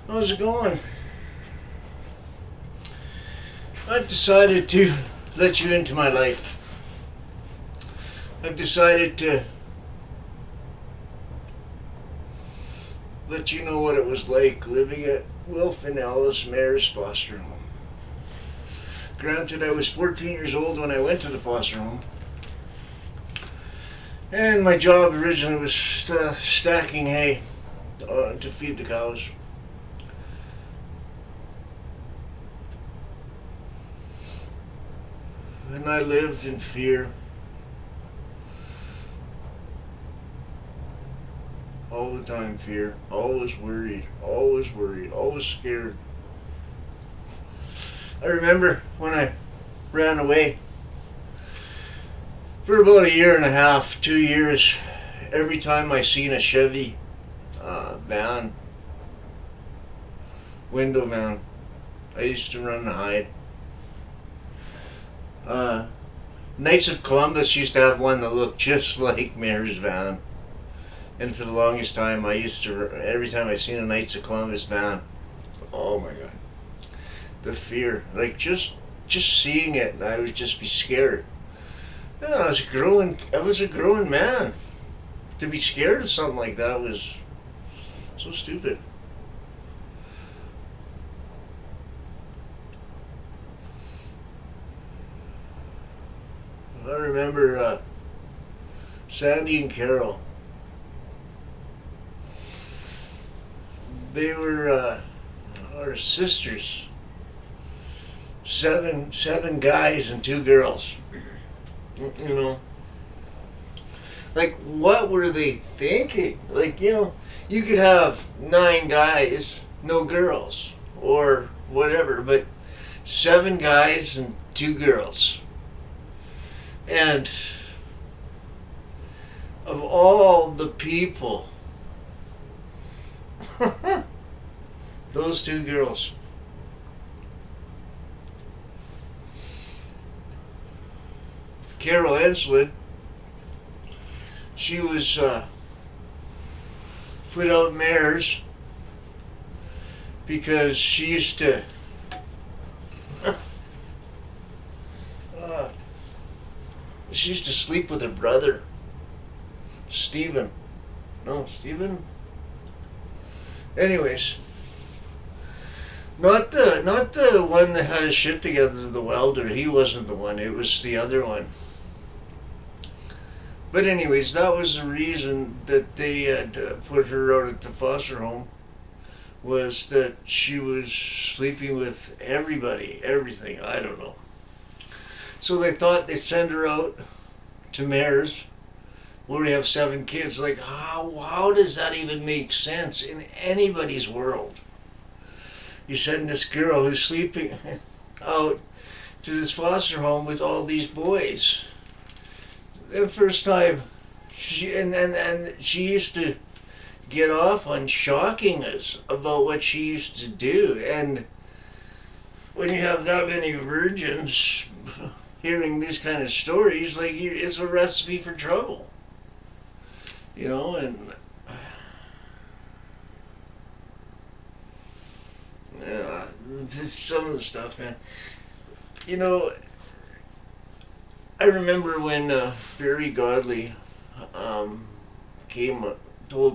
How's it going? I've decided to let you into my life. I've decided to let you know what it was like living at Wilf and Alice Mare's foster home. Granted, I was 14 years old when I went to the foster home, and my job originally was stacking hay to feed the cows. And I lived in fear. All the time, fear. Always worried, always scared. I remember when I ran away for about a year and a half, 2 years. Every time I seen a Chevy van, window van, I used to run and hide. Knights of Columbus used to have one that looked just like Mare's van. And for the longest time, I used to, every time I seen a Knights of Columbus van, oh my God, the fear, like just seeing it, I would just be scared. Yeah, I was a growing man. To be scared of something like that was so stupid. I remember Sandy and Carol. They were our sisters. Seven guys and two girls. You know, like what were they thinking? Like, you could have 9 guys, no girls, or whatever, but 7 guys and 2 girls. And of all the people, those 2 girls. Carol Enslin, she was put out mares because she used to sleep with her brother, Stephen. No, Stephen. Anyways, not the one that had his shit together, the welder. He wasn't the one. It was the other one. But anyways, that was the reason that they had put her out at the foster home, was that she was sleeping with everybody, everything. I don't know. So they thought they'd send her out to Mares, where we have 7 kids. Like, how does that even make sense in anybody's world? You send this girl who's sleeping out to this foster home with all these boys. The first time, she used to get off on shocking us about what she used to do. And when you have that many virgins hearing these kind of stories, like, it's a recipe for trouble. And yeah, this some of the stuff, man. I remember when Barry Godley told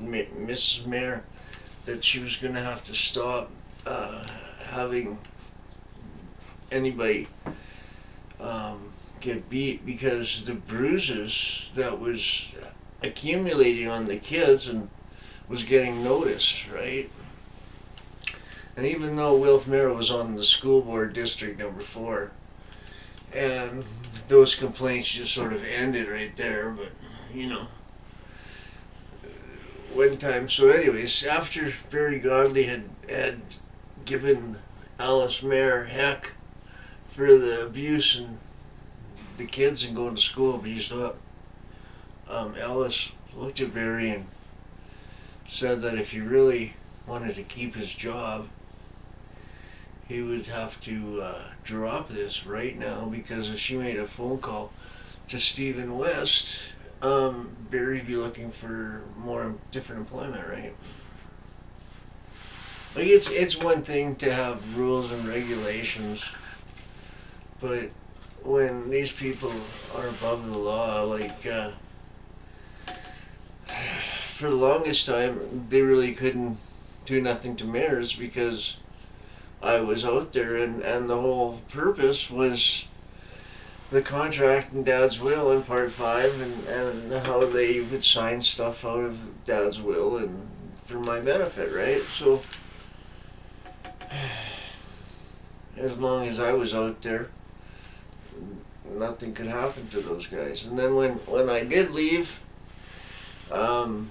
Mrs. Mayer that she was going to have to stop having anybody get beat because the bruises that was accumulating on the kids and was getting noticed, right? And even though Wilf Mara was on the school board district number 4, and those complaints just sort of ended right there, but one time. So anyways, after Barry Godley had given Alice Mayer heck for the abuse and the kids and going to school abused up, Alice looked at Barry and said that if he really wanted to keep his job, he would have to drop this right now, because if she made a phone call to Stephen West, Barry'd be looking for more different employment, right? Like it's one thing to have rules and regulations, but when these people are above the law, like for the longest time, they really couldn't do nothing to mares because I was out there, and the whole purpose was the contract and Dad's will in Part 5, and how they would sign stuff out of Dad's will and for my benefit, right? So as long as I was out there, nothing could happen to those guys. And then when I did leave, um,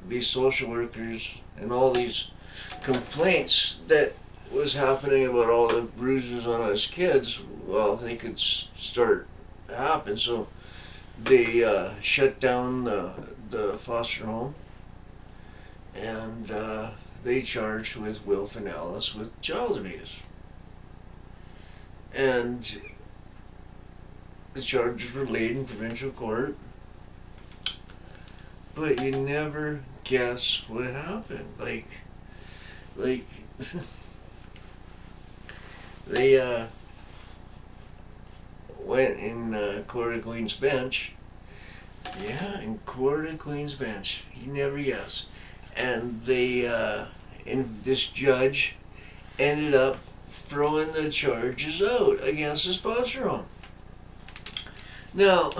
these social workers and all these complaints that was happening about all the bruises on us kids, well, they could start to happen. So they shut down the foster home, and they charged with Will Finalis with child abuse. And the charges were laid in provincial court, but you never guess what happened. Like they went in Court of Queen's Bench. Yeah, in Court of Queen's Bench. You never guess. And they, and this judge ended up throwing the charges out against his foster home. Now,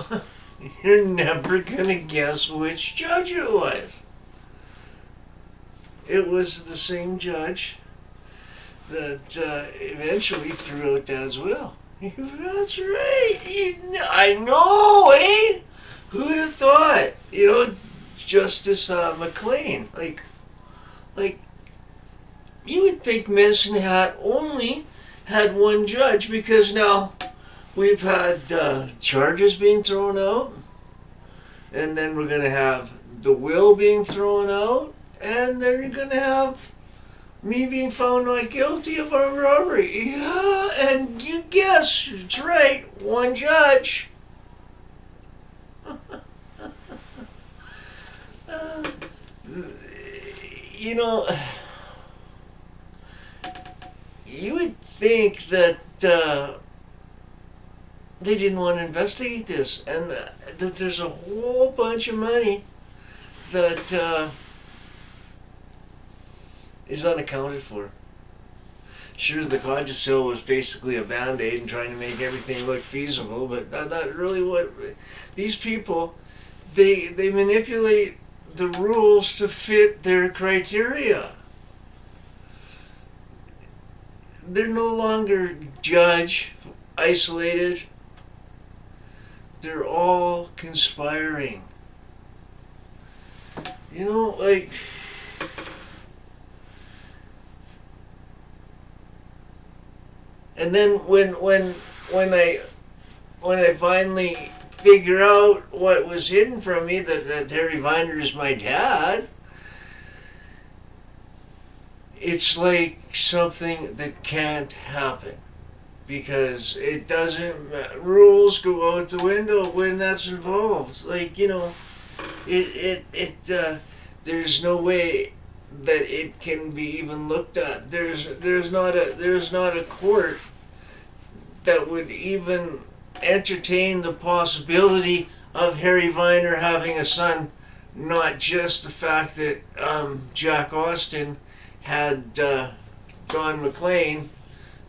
you're never gonna guess which judge it was. It was the same judge that eventually threw out Dad's will. That's right. I know, eh? Who'd have thought? Justice McLean. Like you would think Medicine Hat only had one judge, because now we've had charges being thrown out, and then we're going to have the will being thrown out, and then you're going to have me being found not guilty of armed robbery. Yeah, and you guessed, it's right, one judge. You know, you would think that they didn't want to investigate this, and that there's a whole bunch of money that is unaccounted for. Sure, the codicil was basically a band-aid and trying to make everything look feasible, but that really what these people, they manipulate the rules to fit their criteria. They're no longer judge isolated. They're all conspiring. Like and then when I finally figure out what was hidden from me, that Harry Viner is my dad, it's like something that can't happen, because it doesn't, rules go out the window when that's involved. There's no way that it can be even looked at. There's not a court that would even entertain the possibility of Harry Viner having a son. Not just the fact that Jack Austin had Don McLean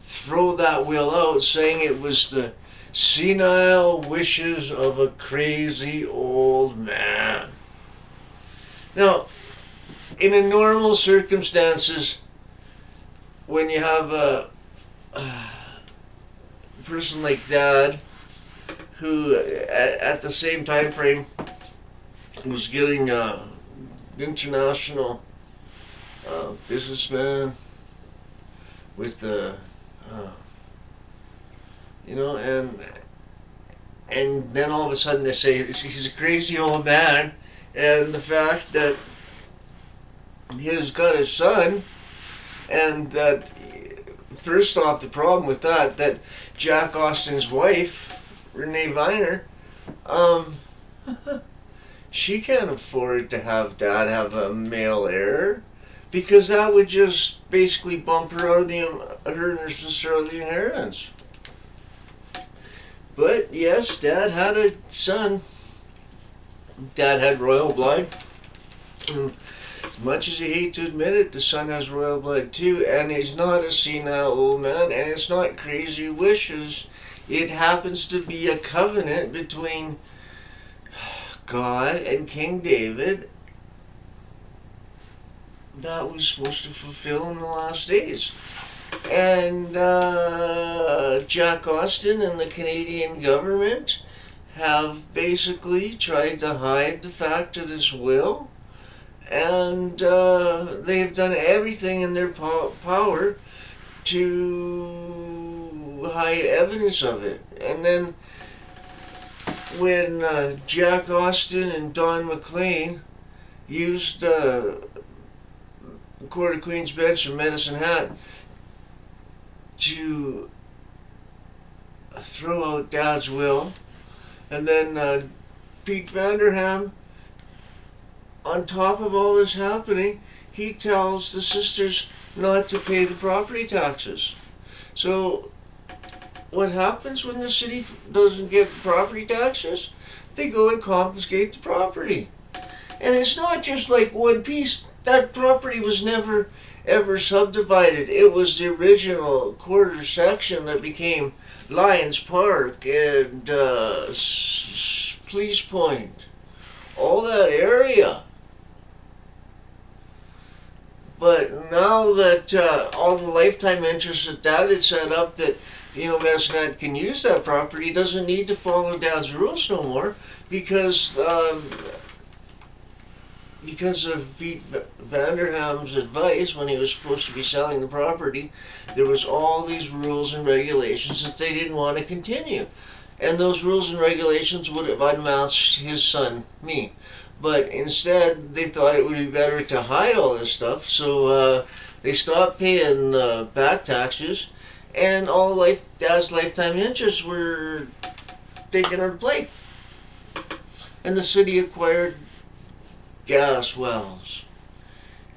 throw that will out, saying it was the senile wishes of a crazy old man. Now, in a normal circumstances, when you have a person like Dad, who at the same time frame was getting international businessman with the and then all of a sudden they say he's a crazy old man, and the fact that he's got a son, and that first off, the problem with that Jack Austin's wife, Renee Viner, she can't afford to have Dad have a male heir, because that would just basically bump her out of her and her sister out of the inheritance. But yes, Dad had a son. Dad had royal blood. And as much as you hate to admit it, the son has royal blood too, and he's not a senile old man, and it's not crazy wishes. It happens to be a covenant between God and King David that was supposed to fulfill in the last days. And Jack Austin and the Canadian government have basically tried to hide the fact of this will, and they've done everything in their power to hide evidence of it. And then when Jack Austin and Don McLean used the Court of Queen's Bench and Medicine Hat to throw out Dad's will, and then Pete Vanderham, on top of all this happening, he tells the sisters not to pay the property taxes. So what happens when the city doesn't get property taxes? They go and confiscate the property. And it's not just like one piece. That property was never ever subdivided. It was the original quarter section that became Lions Park and Police Point. All that area. But now that all the lifetime interests that Dad had set up, that Medicine Hat can use that property, doesn't need to follow Dad's rules no more, because of Pete Vanderham's advice when he was supposed to be selling the property. There was all these rules and regulations that they didn't want to continue, and those rules and regulations would have unmasked his son, me. But instead, they thought it would be better to hide all this stuff, so they stopped paying back taxes, and all Dad's lifetime interests were taken out of play. And the city acquired gas wells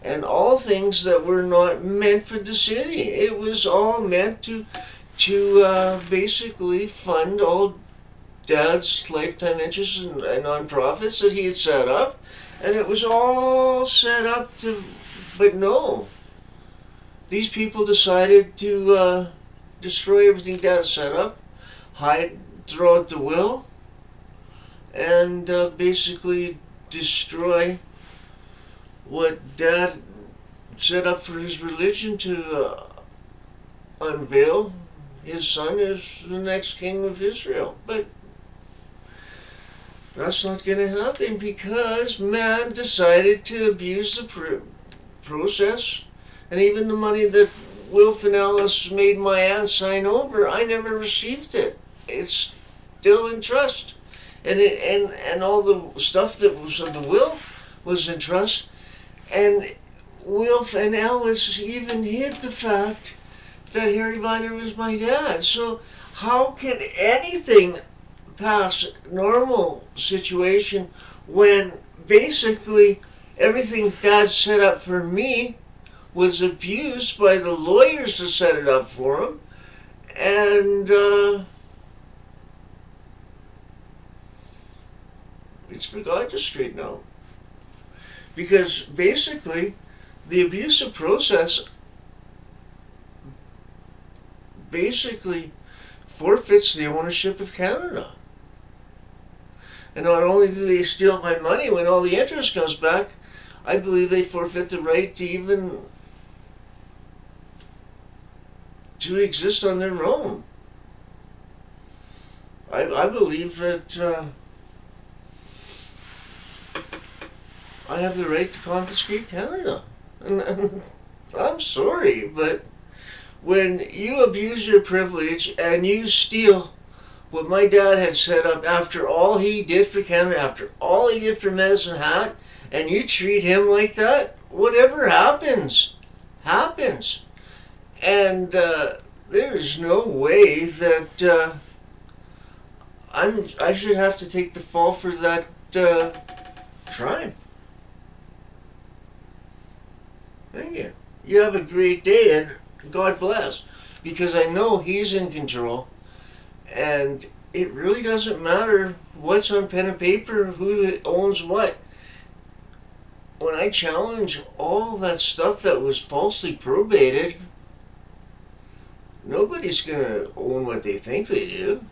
and all things that were not meant for the city. It was all meant to basically fund all Dad's lifetime interests and non-profits that he had set up, and it was all set up to, but no. These people decided to destroy everything Dad set up, throw out the will, and basically destroy what Dad set up for his religion to unveil his son as the next king of Israel. But that's not going to happen because man decided to abuse the process. And even the money that Will Finalis made my aunt sign over, I never received it. It's still in trust. And all the stuff that was of the will was in trust. And Will Finalis even hid the fact that Harry Viner was my dad. So how can anything pass normal situation when basically everything Dad set up for me was abused by the lawyers that set it up for him, and it's for God to straighten out. Because basically the abusive process basically forfeits the ownership of Canada. And not only do they steal my money, when all the interest comes back, I believe they forfeit the right to even to exist on their own. I believe that I have the right to confiscate Canada. And I'm sorry, but when you abuse your privilege and you steal what my dad had set up after all he did for Canada, after all he did for Medicine Hat, and you treat him like that, whatever happens, happens. And there's no way that I should have to take the fall for that crime. Thank you. You have a great day, and God bless. Because I know He's in control, and it really doesn't matter what's on pen and paper, who owns what. When I challenge all that stuff that was falsely probated, nobody's going to own what they think they do.